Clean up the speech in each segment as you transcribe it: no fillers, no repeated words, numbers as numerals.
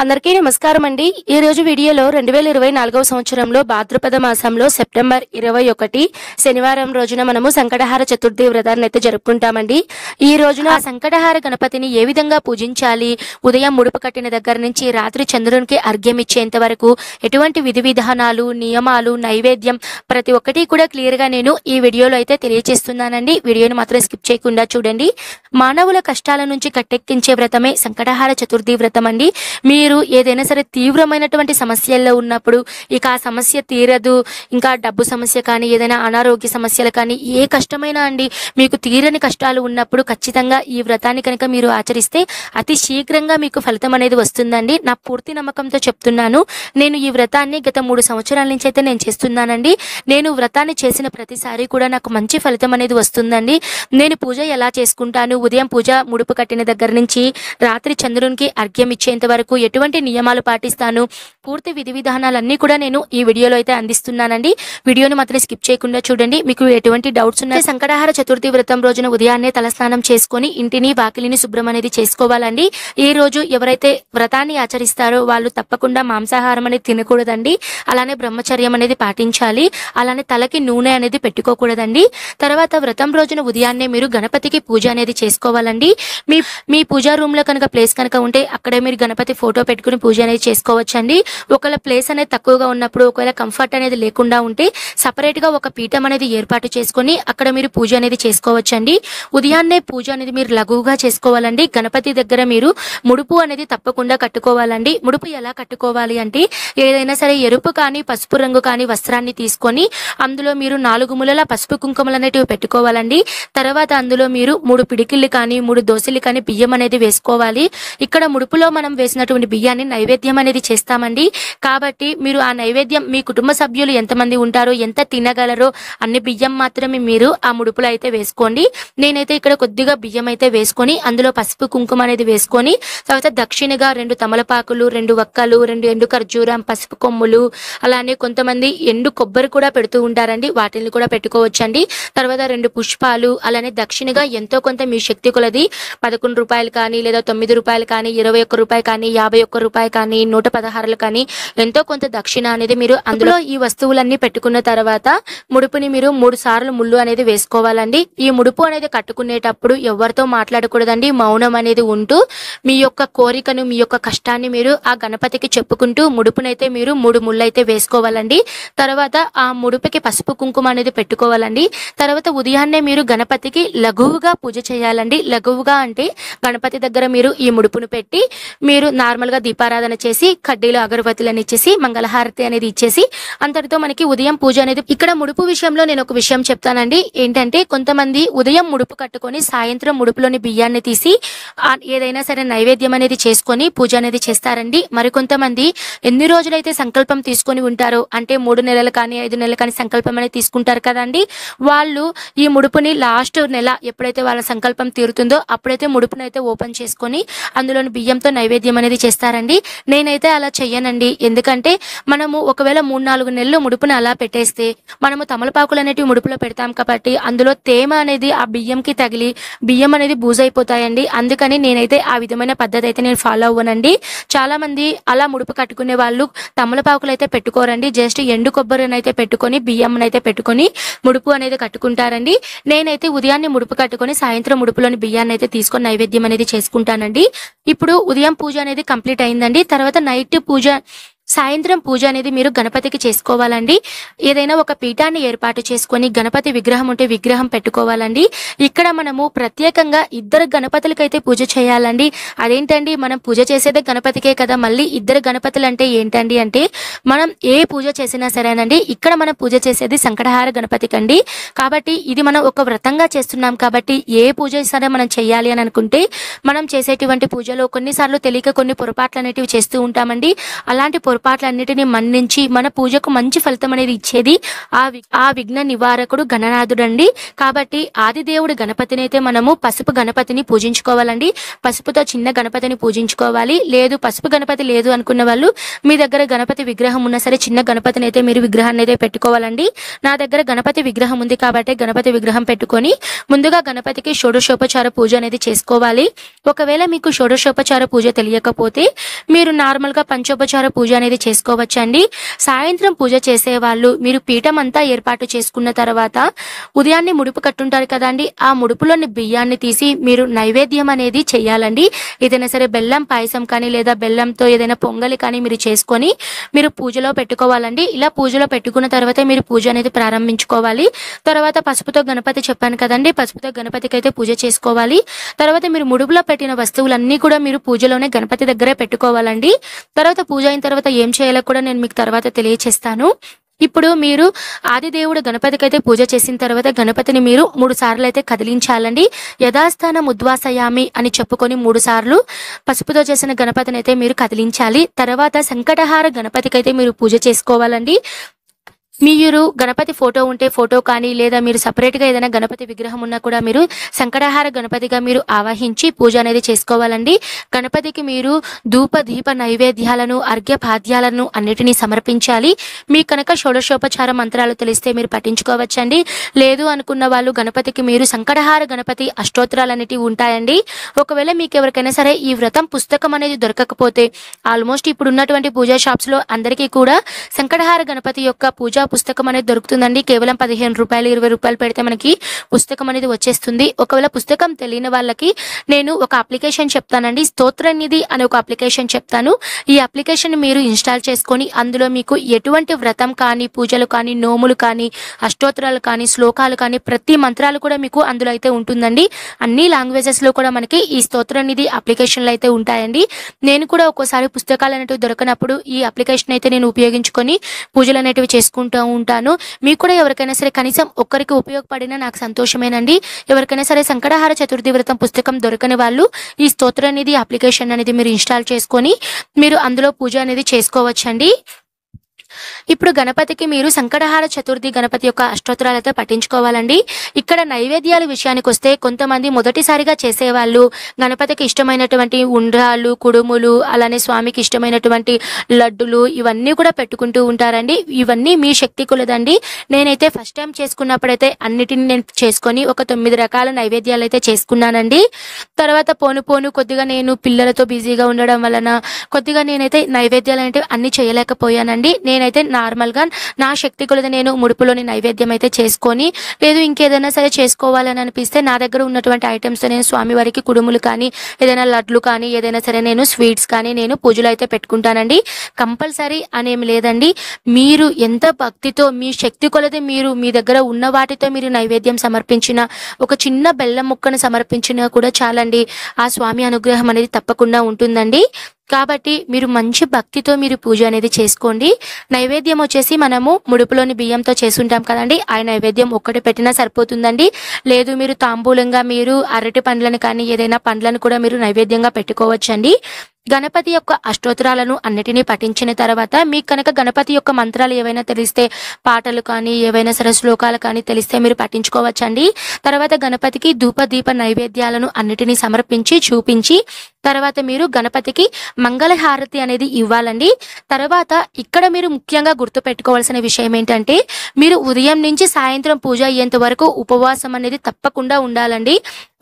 అందరికీ నమస్కారం అండి। ఈ రోజు వీడియోలో 2024వ సంవత్సరంలో భాద్రపద మాసంలో సెప్టెంబర్ 21 శనివారం రోజున మనము సంకటహార చతుర్థి వ్రతాన్ని అయితే జరుపుకుంటామండి। ఈ రోజున సంకటహార గణపతిని ఏ విధంగా పూజించాలి, ఉదయం ముడుపు కట్టిన దగ్గర నుంచి రాత్రి చంద్రునికి అర్ఘ్యం ఇచ్చేంత వరకు ఎటువంటి విధి విధానాలు, నియమాలు, నైవేద్యం ప్రతి ఒక్కటి కూడా క్లియర్ గా నేను ఈ వీడియోలో అయితే తెలియజేస్తున్నానండి। వీడియోని మాత్రం స్కిప్ చేయకుండా చూడండి। మానవుల కష్టాల నుంచి కట్టెక్కించే వ్రతమే సంకటహార చతుర్థి వ్రతం అండి। మీరు ఏదైనా సరే తీవ్రమైనటువంటి సమస్యల్లో ఉన్నప్పుడు ఇక ఆ సమస్య తీరదు, ఇంకా డబ్బు సమస్య కానీ ఏదైనా అనారోగ్య సమస్యలు కానీ ఏ కష్టమైనా అండి మీకు తీరని కష్టాలు ఉన్నప్పుడు ఖచ్చితంగా ఈ వ్రతాన్ని కనుక మీరు ఆచరిస్తే అతి శీఘ్రంగా మీకు ఫలితం అనేది వస్తుందండి। నా పూర్తి నమ్మకంతో చెప్తున్నాను। నేను ఈ వ్రతాన్ని గత 3 సంవత్సరాల నుంచి అయితే నేను చేస్తున్నానండి। నేను వ్రతాన్ని చేసిన ప్రతిసారి కూడా నాకు మంచి ఫలితం అనేది వస్తుందండి। నేను పూజ ఎలా చేసుకుంటాను, ఉదయం పూజ ముడుపు కట్టిన దగ్గర నుంచి రాత్రి చంద్రునికి అర్ఘ్యం ఇచ్చేంత వరకు ఎటువంటి నియమాలు పాటిస్తాను, పూర్తి విధి విధానాలన్నీ కూడా నేను ఈ వీడియోలో అయితే అందిస్తున్నానండి। వీడియోని మాత్రం స్కిప్ చేయకుండా చూడండి। మీకు ఎటువంటి డౌట్స్ ఉన్నా సంకటహార చతుర్థి వ్రతం రోజున ఉదయాన్నే తలస్నానం చేసుకొని ఇంటిని వాకిలిని శుభ్రం అనేది చేసుకోవాలండి। ఈ రోజు ఎవరైతే వ్రతాన్ని ఆచరిస్తారో వాళ్ళు తప్పకుండా మాంసాహారం అనేది తినకూడదండి, అలానే బ్రహ్మచర్యం అనేది పాటించాలి, అలానే తలకి నూనె అనేది పెట్టుకోకూడదండి। తర్వాత వ్రతం రోజున ఉదయాన్నే మీరు గణపతికి పూజ అనేది చేసుకోవాలండి। మీ పూజా రూమ్ లో కనుక ప్లేస్ కనుక ఉంటే అక్కడే మీరు గణపతి ఫోటో పెట్టుకుని పూజ అనేది చేసుకోవచ్చండి। ఒకవేళ ప్లేస్ అనేది తక్కువగా ఉన్నప్పుడు, ఒకవేళ కంఫర్ట్ అనేది లేకుండా ఉంటే సపరేట్ గా ఒక పీఠం అనేది ఏర్పాటు చేసుకొని అక్కడ మీరు పూజ అనేది చేసుకోవచ్చండి। ఉదయాన్నే పూజ అనేది మీరు లఘువుగా చేసుకోవాలండి। గణపతి దగ్గర మీరు ముడుపు అనేది తప్పకుండా కట్టుకోవాలండి। ముడుపు ఎలా కట్టుకోవాలి అంటే ఏదైనా సరే ఎరుపు కానీ పసుపు రంగు కానీ వస్త్రాన్ని తీసుకొని అందులో మీరు 4 మూలల పసుపు కుంకుమలు అనేటివి పెట్టుకోవాలండి। తర్వాత అందులో మీరు 3 పిడికిళ్ళు కానీ 3 దోసెలు కానీ బియ్యం అనేది వేసుకోవాలి। ఇక్కడ ముడుపులో మనం వేసినటువంటి బియ్యాన్ని నైవేద్యం అనేది చేస్తామండి। కాబట్టి మీరు ఆ నైవేద్యం మీ కుటుంబ సభ్యులు ఎంతమంది ఉంటారో, ఎంత తినగలరో అన్ని బియ్యం మాత్రమే మీరు ఆ ముడుపులో అయితే వేసుకోండి। నేనైతే ఇక్కడ కొద్దిగా బియ్యం అయితే వేసుకొని అందులో పసుపు కుంకుమ అనేది వేసుకొని తర్వాత దక్షిణగా 2 తమలపాకులు, 2 వక్కలు, 2 ఎండు ఖర్జూరం, పసుపు కొమ్ములు, అలానే కొంతమంది ఎండు కొబ్బరి కూడా పెడుతూ ఉంటారండి, వాటిని కూడా పెట్టుకోవచ్చండి। తర్వాత 2 పుష్పాలు, అలానే దక్షిణగా ఎంతో కొంత మీ శక్తి కొలది 11 రూపాయలు కానీ లేదా 9 రూపాయలు కానీ 21 రూపాయి కానీ 51 రూపాయి కానీ 116 కానీ ఎంతో కొంత దక్షిణ అనేది మీరు అందులో ఈ వస్తువులన్నీ పెట్టుకున్న తర్వాత ముడుపుని మీరు 3 సార్లు ముళ్ళు అనేది వేసుకోవాలండి। ఈ ముడుపు అనేది కట్టుకునేటప్పుడు ఎవరితో మాట్లాడకూడదండి, మౌనం అనేది ఉంటూ మీ యొక్క కోరికను, మీ యొక్క కష్టాన్ని మీరు ఆ గణపతికి చెప్పుకుంటూ ముడుపునైతే మీరు 3 ముళ్ళు అయితే వేసుకోవాలండి। తర్వాత ఆ ముడుపుకి పసుపు కుంకుమ అనేది పెట్టుకోవాలండి। తర్వాత ఉదయాన్నే మీరు గణపతికి లఘువుగా పూజ చేయాలండి। లఘువుగా అంటే గణపతి దగ్గర మీరు ఈ ముడుపును పెట్టి మీరు నార్మల్ గా దీపారాధన చేసి కడ్డీలు అగరబత్తులను ఇచ్చేసి మంగళహారతి అనేది ఇచ్చేసి అంతటితో మనకి ఉదయం పూజ అనేది। ఇక్కడ ముడుపు విషయంలో నేను ఒక విషయం చెప్తానండి, ఏంటంటే కొంతమంది ఉదయం ముడుపు కట్టుకొని సాయంత్రం ముడుపులోని బియ్యాన్ని తీసి ఏదైనా సరే నైవేద్యం అనేది చేసుకొని పూజ అనేది చేస్తారండి। మరికొంతమంది ఎన్ని రోజులైతే సంకల్పం తీసుకొని ఉంటారో అంటే 3 నెలలు కానీ 5 నెలలు కానీ సంకల్పం అనేది తీసుకుంటారు కదండి, వాళ్ళు ఈ ముడుపుని లాస్ట్ నెల ఎప్పుడైతే వాళ్ళ సంకల్పం తీరుతుందో అప్పుడైతే ముడుపునైతే ఓపెన్ చేసుకొని అందులోని బియ్యంతో నైవేద్యం అనేది చేస్తారండి। నేనైతే అలా చెయ్యనండి, ఎందుకంటే మనము ఒకవేళ 3-4 నెలలు ముడుపుని అలా పెట్టేస్తే మనము తమలపాకులు అనేటివి ముడుపులో పెడతాం కాబట్టి అందులో తేమ అనేది ఆ బియ్యంకి తగిలి బియ్యం అనేది బూజైపోతాయండి। అందుకని నేనైతే ఆ విధమైన పద్ధతి అయితే నేను ఫాలో అవ్వనండి। చాలా మంది అలా ముడుపు కట్టుకునే వాళ్ళు తమలపాకులు అయితే పెట్టుకోరండి, జస్ట్ ఎండు కొబ్బరిని అయితే పెట్టుకొని బియ్యం అయితే పెట్టుకొని ముడుపు అనేది కట్టుకుంటారండి। నేనైతే ఉదయాన్నే ముడుపు కట్టుకొని సాయంత్రం ముడుపులోని బియ్యాన్ని అయితే తీసుకొని నైవేద్యం అనేది చేసుకుంటానండి। ఇప్పుడు ఉదయం పూజ అనేది కంప్లీట్ అయిందండి। తర్వాత నైట్ పూజ, సాయంత్రం పూజ అనేది మీరు గణపతికి చేసుకోవాలండి। ఏదైనా ఒక పీఠాన్ని ఏర్పాటు చేసుకొని గణపతి విగ్రహం ఉంటే విగ్రహం పెట్టుకోవాలండి। ఇక్కడ మనము ప్రత్యేకంగా 2 గణపతులకైతే పూజ చేయాలండి। అదేంటండి, మనం పూజ చేసేదే గణపతికే కదా, మళ్ళీ 2 గణపతులు అంటే ఏంటండి అంటే మనం ఏ పూజ చేసినా సరేనండి ఇక్కడ మనం పూజ చేసేది సంకటహార గణపతికి అండి। కాబట్టి ఇది మనం ఒక వ్రతంగా చేస్తున్నాం కాబట్టి ఏ పూజ సరే మనం చేయాలి అని అనుకుంటే మనం చేసేటువంటి పూజలో కొన్నిసార్లు తెలియక కొన్ని పొరపాట్లు అనేటివి చేస్తూ ఉంటామండి। అలాంటి పొరపాట్లన్నిటిని మన్నించి మన పూజకు మంచి ఫలితం అనేది ఇచ్చేది ఆ విఘ్న నివారకుడు గణనాథుడు అండి. కాబట్టి ఆదిదేవుడు గణపతిని అయితే మనము పసుపు గణపతిని పూజించుకోవాలండి. పసుపుతో చిన్న గణపతిని పూజించుకోవాలి. లేదు పసుపు గణపతి లేదు అనుకున్న వాళ్ళు మీ దగ్గర గణపతి విగ్రహం ఉన్నా సరే చిన్న గణపతిని అయితే మీరు విగ్రహాన్ని అయితే పెట్టుకోవాలండి. నా దగ్గర గణపతి విగ్రహం ఉంది కాబట్టి గణపతి విగ్రహం పెట్టుకొని ముందుగా గణపతికి షోడశోపచార పూజ అనేది చేసుకోవాలి. ఒకవేళ మీకు షోడశోపచార పూజ తెలియకపోతే మీరు నార్మల్ గా పంచోపచార పూజ అనేది చేసుకోవచ్చండి. సాయంత్రం పూజ చేసే వాళ్ళు మీరు పీఠం అంతా ఏర్పాటు చేసుకున్న తర్వాత ఉదయాన్నే ముడుపు కట్టుంటారు కదండి, ఆ ముడుపులోని బియ్యాన్ని తీసి మీరు నైవేద్యం అనేది చేయాలండి. ఏదైనా సరే బెల్లం పాయసం కానీ లేదా బెల్లంతో ఏదైనా పొంగలి కానీ మీరు చేసుకొని మీరు పూజలో పెట్టుకోవాలండి. ఇలా పూజలో పెట్టుకున్న తర్వాత మీరు పూజ అనేది ప్రారంభించుకోవాలి. తర్వాత పసుపుతో గణపతి చెప్పాను కదండి, పసుపుతో గణపతికి అయితే పూజ చేసుకోవాలి. తర్వాత మీరు ముడుపులో పెట్టిన వస్తువులన్నీ కూడా మీరు పూజలోనే గణపతి దగ్గరే పెట్టుకోవాలండి. తర్వాత పూజ అయిన తర్వాత ఏం చేయాలో కూడా నేను మీకు తర్వాత తెలియచేస్తాను. ఇప్పుడు మీరు ఆదిదేవుడు గణపతికి అయితే పూజ చేసిన తర్వాత గణపతిని మీరు 3 సార్లు అయితే కదిలించాలండి. యథాస్థానం ఉద్వాసయామి అని చెప్పుకొని 3 సార్లు పసుపుతో చేసిన గణపతిని అయితే మీరు కదిలించాలి. తర్వాత సంకటహార గణపతికి అయితే మీరు పూజ చేసుకోవాలండి. మీరు గణపతి ఫోటో ఉంటే ఫోటో కానీ లేదా మీరు సపరేట్గా ఏదైనా గణపతి విగ్రహం ఉన్నా కూడా మీరు సంకటహార గణపతిగా మీరు ఆవాహించి పూజ అనేది చేసుకోవాలండి. గణపతికి మీరు ధూప దీప నైవేద్యాలను అర్ఘ్యపాద్యాలను అన్నిటినీ సమర్పించాలి. మీకు కనుక షోడశోపచార మంత్రాలు తెలిస్తే మీరు పఠించుకోవచ్చండి. లేదు అనుకున్న వాళ్ళు గణపతికి మీరు సంకటహార గణపతి అష్టోత్తరాలన్నిటి ఉంటాయండి. ఒకవేళ మీకు ఎవరికైనా సరే ఈ వ్రతం పుస్తకం అనేది దొరకకపోతే ఆల్మోస్ట్ ఇప్పుడు ఉన్నటువంటి పూజా షాప్స్ లో అందరికీ కూడా సంకటహార గణపతి యొక్క పూజా పుస్తకం అనేది దొరుకుతుందండి. కేవలం 15 రూపాయలు 20 రూపాయలు పెడితే మనకి పుస్తకం అనేది వచ్చేస్తుంది. ఒకవేళ పుస్తకం తెలియని వాళ్ళకి నేను ఒక అప్లికేషన్ చెప్తానండి, స్తోత్రనిధి అనే ఒక అప్లికేషన్ చెప్తాను. ఈ అప్లికేషన్ మీరు ఇన్స్టాల్ చేసుకొని అందులో మీకు ఎటువంటి వ్రతం కానీ పూజలు కానీ నోములు కానీ అష్టోత్తరాలు కానీ శ్లోకాలు కానీ ప్రతి మంత్రాలు కూడా మీకు అందులో అయితే ఉంటుందండి. అన్ని లాంగ్వేజెస్ లో కూడా మనకి ఈ స్తోత్రనిధి అప్లికేషన్లు అయితే ఉంటాయండి. నేను కూడా ఒక్కోసారి పుస్తకాలు అనేటివి దొరకనప్పుడు ఈ అప్లికేషన్ అయితే నేను ఉపయోగించుకొని పూజలు అనేటివి చేసుకుంటూ ఉంటాను. మీకు కూడా ఎవరికైనా సరే కనీసం ఒక్కరికి ఉపయోగపడినా నాకు సంతోషమేనండి. ఎవరికైనా సరే సంకటహార చతుర్థి వ్రతం పుస్తకం దొరకని వాళ్ళు ఈ స్తోత్రనిధి అప్లికేషన్ అనేది మీరు ఇన్స్టాల్ చేసుకొని మీరు అందులో పూజ అనేది చేసుకోవచ్చండి. ఇప్పుడు గణపతికి మీరు సంకటహార చతుర్థి గణపతి యొక్క అష్టోత్తరాలతో పఠించుకోవాలండి. ఇక్కడ నైవేద్యాల విషయానికి వస్తే కొంతమంది మొదటిసారిగా చేసేవాళ్ళు గణపతికి ఇష్టమైనటువంటి ఉండ్రాలు కుడుములు అలానే స్వామికి ఇష్టమైనటువంటి లడ్డులు ఇవన్నీ కూడా పెట్టుకుంటూ ఉంటారండి. ఇవన్నీ మీ శక్తి కొలదండి. నేనైతే ఫస్ట్ టైం చేసుకున్నప్పుడైతే అన్నిటిని నేను చేసుకొని ఒక 9 రకాల నైవేద్యాలు అయితే చేసుకున్నానండి. తర్వాత పోను కొద్దిగా నేను పిల్లలతో బిజీగా ఉండడం వలన కొద్దిగా నేనైతే నైవేద్యాలు అంటే అన్ని చేయలేకపోయానండి. నేనైతే నార్మల్ గా నా శక్తి కొలది నేను ముడుపులోని నైవేద్యం అయితే చేసుకొని లేదు ఇంకేదైనా సరే చేసుకోవాలని అనిపిస్తే నా దగ్గర ఉన్నటువంటి ఐటమ్స్ నేను స్వామివారికి కుడుములు కానీ ఏదైనా లడ్లు కానీ ఏదైనా సరే నేను స్వీట్స్ కానీ నేను పూజలు అయితే పెట్టుకుంటానండి. కంపల్సరీ అనేమి లేదండి. మీరు ఎంత భక్తితో మీ శక్తి కొలది మీరు మీ దగ్గర ఉన్న వాటితో మీరు నైవేద్యం సమర్పించిన ఒక చిన్న బెల్లం ముక్కను సమర్పించినా కూడా చాలండి. ఆ స్వామి అనుగ్రహం అనేది తప్పకుండా ఉంటుందండి. కాబట్టి మీరు మంచి భక్తితో మీరు పూజ అనేది చేసుకోండి. నైవేద్యం వచ్చేసి మనము ముడుపులోని బియ్యంతో చేసుంటాం కదండి, ఆ నైవేద్యం ఒక్కటి పెట్టినా సరిపోతుందండి. లేదు మీరు తాంబూలంగా మీరు అరటి పండ్లను కానీ ఏదైనా పండ్లను కూడా మీరు నైవేద్యంగా పెట్టుకోవచ్చండి. గణపతి యొక్క అష్టోత్తరాలను అన్నిటినీ పఠించిన తర్వాత మీకు కనుక గణపతి యొక్క మంత్రాలు ఏవైనా తెలిస్తే పాటలు కానీ ఏవైనా సరే శ్లోకాలు కానీ తెలిస్తే మీరు పఠించుకోవచ్చండి. తర్వాత గణపతికి ధూప దీప నైవేద్యాలను అన్నిటినీ సమర్పించి చూపించి తర్వాత మీరు గణపతికి మంగళహారతి అనేది ఇవ్వాలండి. తర్వాత ఇక్కడ మీరు ముఖ్యంగా గుర్తు పెట్టుకోవాల్సిన విషయం ఏంటంటే మీరు ఉదయం నుంచి సాయంత్రం పూజ అయ్యేంత వరకు ఉపవాసం అనేది తప్పకుండా ఉండాలండి.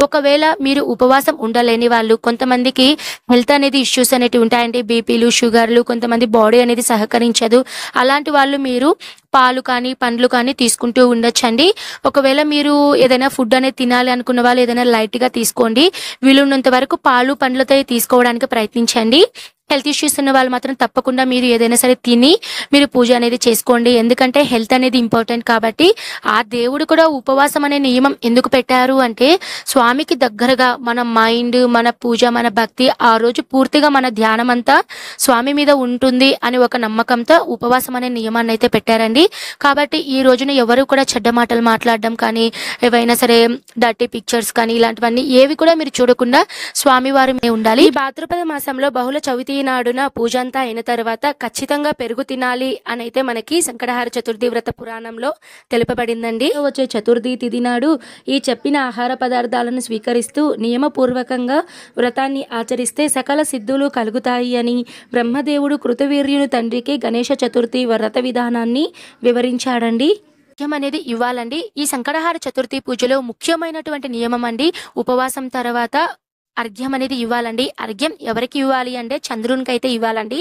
ఒకవేళ మీరు ఉపవాసం ఉండలేని వాళ్ళు కొంతమందికి హెల్త్ అనేది ఇష్యూస్ అనేటివి ఉంటాయండి, బీపీలు షుగర్లు, కొంతమంది బాడీ అనేది సహకరించదు. అలాంటి వాళ్ళు మీరు పాలు కానీ పండ్లు కానీ తీసుకుంటూ ఉండొచ్చండి. ఒకవేళ మీరు ఏదైనా ఫుడ్ అనేది తినాలి అనుకున్న వాళ్ళు ఏదైనా లైట్గా తీసుకోండి. వీలున్నంత వరకు పాలు పండ్లతో తీసుకోవడానికి ప్రయత్నించండి. హెల్త్ ఇష్యూస్ ఉన్న వాళ్ళు మాత్రం తప్పకుండా మీరు ఏదైనా సరే తిని మీరు పూజ అనేది చేసుకోండి. ఎందుకంటే హెల్త్ అనేది ఇంపార్టెంట్ కాబట్టి. ఆ దేవుడు కూడా ఉపవాసం అనే నియమం ఎందుకు పెట్టారు అంటే స్వామికి దగ్గరగా మన మైండ్ మన పూజ మన భక్తి ఆ రోజు పూర్తిగా మన ధ్యానం అంతా స్వామి మీద ఉంటుంది అని ఒక నమ్మకంతో ఉపవాసం అనే నియమాన్ని అయితే పెట్టారండి. ఉంటుందండి. కాబట్టి ఈ రోజున ఎవరు కూడా చెడ్డ మాటలు మాట్లాడడం కానీ, ఏవైనా సరే డర్టీ పిక్చర్స్ కానీ ఇలాంటివన్నీ ఏవి కూడా మీరు చూడకుండా స్వామివారి మీద ఉండాలి. ఈ భాద్రపద మాసంలో బహుళ చవితి నాడున పూజ అంతా అయిన తర్వాత ఖచ్చితంగా పెరుగు తినాలి అని అయితే మనకి సంకటహార చతుర్థి వ్రత పురాణంలో తెలుపబడిందండి. వచ్చే చతుర్థి తిథి నాడు ఈ చెప్పిన ఆహార పదార్థాలను స్వీకరిస్తూ నియమపూర్వకంగా వ్రతాన్ని ఆచరిస్తే సకల సిద్ధులు కలుగుతాయి అని బ్రహ్మదేవుడు కృతవీర్యుని తండ్రికి గణేష చతుర్థి వ్రత విధానాన్ని వివరించాడండి. అర్ఘ్యం అనేది ఇవ్వాలండి. ఈ సంకటహార చతుర్థి పూజలో ముఖ్యమైనటువంటి నియమం అండి, ఉపవాసం తర్వాత అర్ఘ్యం అనేది ఇవ్వాలండి. అర్ఘ్యం ఎవరికి ఇవ్వాలి అంటే చంద్రునికి అయితే ఇవ్వాలండి.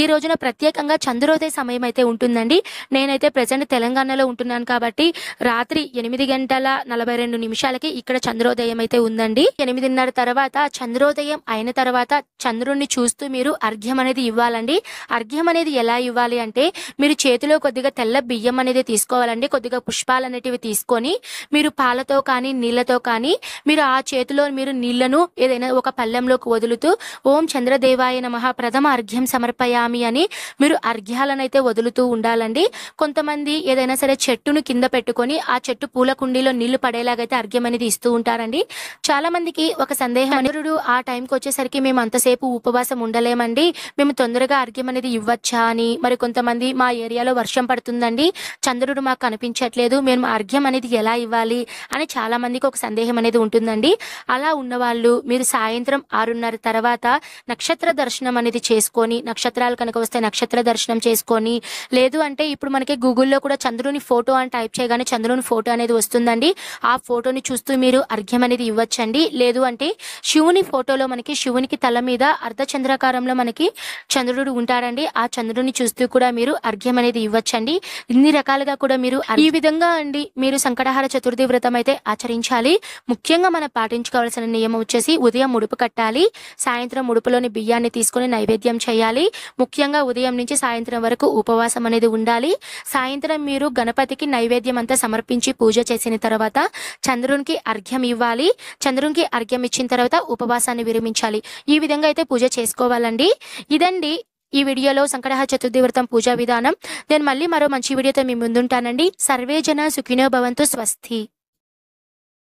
ఈ రోజున ప్రత్యేకంగా చంద్రోదయ సమయం అయితే ఉంటుందండి. నేనైతే ప్రజెంట్ తెలంగాణలో ఉంటున్నాను కాబట్టి రాత్రి 8:42 ఇక్కడ చంద్రోదయం అయితే ఉందండి. 8:30 తర్వాత చంద్రోదయం అయిన తర్వాత చంద్రుణ్ణి చూస్తూ మీరు అర్ఘ్యం అనేది ఇవ్వాలండి. అర్ఘ్యం అనేది ఎలా ఇవ్వాలి అంటే మీరు చేతిలో కొద్దిగా తెల్ల బియ్యం అనేది తీసుకోవాలండి. కొద్దిగా పుష్పాలు అనేటివి తీసుకొని మీరు పాలతో కానీ నీళ్లతో కానీ మీరు ఆ చేతిలో మీరు నీళ్లను ఏదైనా ఒక పళ్ళెంలోకి వదులుతూ ఓం చంద్రదేవాయ నమః ప్రథమ అర్ఘ్యం సమర్పయామి అని మీరు అర్ఘ్యాలనైతే వదులుతూ ఉండాలండి. కొంతమంది ఏదైనా సరే చెట్టును కింద పెట్టుకొని ఆ చెట్టు పూల కుండీలో నీళ్లు పడేలాగైతే అర్ఘ్యం అనేది ఇస్తూ ఉంటారండి. చాలా మందికి ఒక సందేహం, చంద్రుడు ఆ టైంకి వచ్చేసరికి మేము అంతసేపు ఉపవాసం ఉండలేమండి, మేము తొందరగా అర్ఘ్యం అనేది ఇవ్వచ్చా అని. మరి కొంతమంది మా ఏరియాలో వర్షం పడుతుందండి, చంద్రుడు మాకు కనిపించట్లేదు, మేము అర్ఘ్యం అనేది ఎలా ఇవ్వాలి అని చాలా మందికి ఒక సందేహం అనేది ఉంటుందండి. అలా ఉన్నవాళ్ళు మీరు సాయంత్రం 6:30 తర్వాత నక్షత్ర దర్శనం అనేది చేసుకొని, నక్షత్రాలు కనుక వస్తే నక్షత్ర దర్శనం చేసుకొని, లేదు అంటే ఇప్పుడు మనకి గూగుల్లో కూడా చంద్రుని ఫోటో అని టైప్ చేయగానే చంద్రుని ఫోటో అనేది వస్తుందండి. ఆ ఫోటోని చూస్తూ మీరు అర్ఘ్యం అనేది ఇవ్వచ్చండి. లేదు అంటే శివుని ఫోటోలో మనకి శివునికి తల మీద అర్ధచంద్రాకారంలో మనకి చంద్రుడు ఉంటాడండి. ఆ చంద్రుని చూస్తూ కూడా మీరు అర్ఘ్యం అనేది ఇవ్వచ్చండి. ఇన్ని రకాలుగా కూడా మీరు ఈ విధంగా అండి మీరు సంకటహార చతుర్థి వ్రతం అయితే ఆచరించాలి. ముఖ్యంగా మనం పాటించుకోవాల్సిన నియమం వచ్చేసి ఉదయం ముడుపు కట్టాలి, సాయంత్రం ముడుపులోని బియ్యాన్ని తీసుకొని నైవేద్యం చేయాలి. ముఖ్యంగా ఉదయం నుంచి సాయంత్రం వరకు ఉపవాసం అనేది ఉండాలి. సాయంత్రం మీరు గణపతికి నైవేద్యం అంతా సమర్పించి పూజ చేసిన తర్వాత చంద్రునికి అర్ఘ్యం ఇవ్వాలి. చంద్రునికి అర్ఘ్యం ఇచ్చిన తర్వాత ఉపవాసాన్ని విరమించాలి. ఈ విధంగా అయితే పూజ చేసుకోవాలండి. ఇదండి ఈ వీడియోలో సంకటహార చతుర్థి వ్రతం పూజా విధానం. నేను మళ్ళీ మరో మంచి వీడియోతో మీ ముందుంటానండి. సర్వే జన సుఖినో భవంతు. స్వస్తి.